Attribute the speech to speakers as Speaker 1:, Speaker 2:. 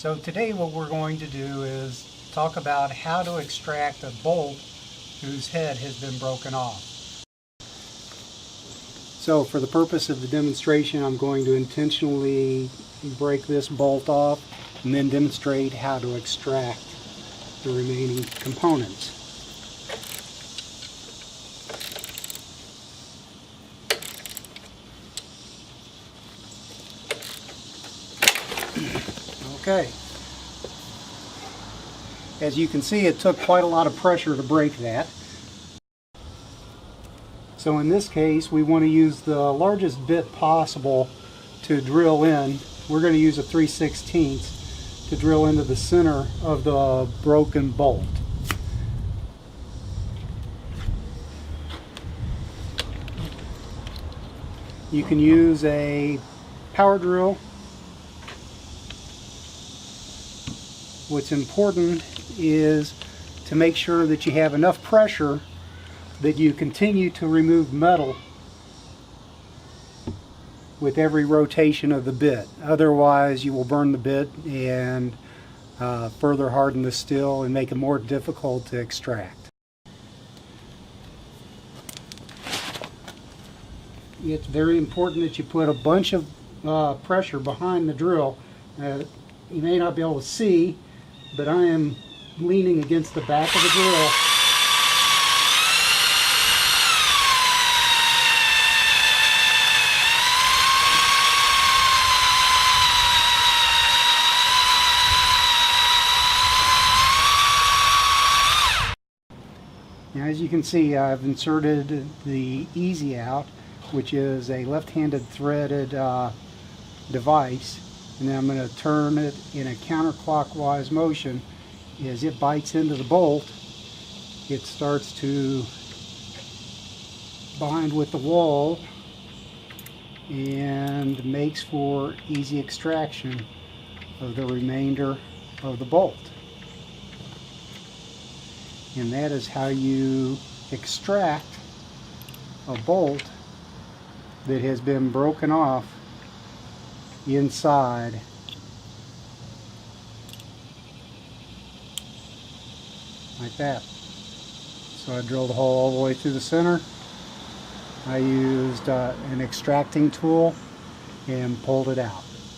Speaker 1: So today what we're going to do is talk about how to extract a bolt whose head has been broken off. So for the purpose of the demonstration, I'm going to intentionally break this bolt off and then demonstrate how to extract the remaining components. Okay. As you can see, it took quite a lot of pressure to break that. So in this case, we want to use the largest bit possible to drill in. We're going to use a 3/16 to drill into the center of the broken bolt. You can use a power drill. What's important is to make sure that you have enough pressure that you continue to remove metal with every rotation of the bit. Otherwise you will burn the bit and further harden the steel and make it more difficult to extract. It's very important that you put a bunch of pressure behind the drill. You may not be able to see, but I am leaning against the back of the drill. Now, as you can see, I've inserted the Easy Out, which is a left-handed threaded device, and then I'm going to turn it in a counterclockwise motion. As it bites into the bolt, it starts to bind with the wall and makes for easy extraction of the remainder of the bolt. And that is how you extract a bolt that has been broken off inside. Like that. So I drilled a hole all the way through the center. I used an extracting tool and pulled it out.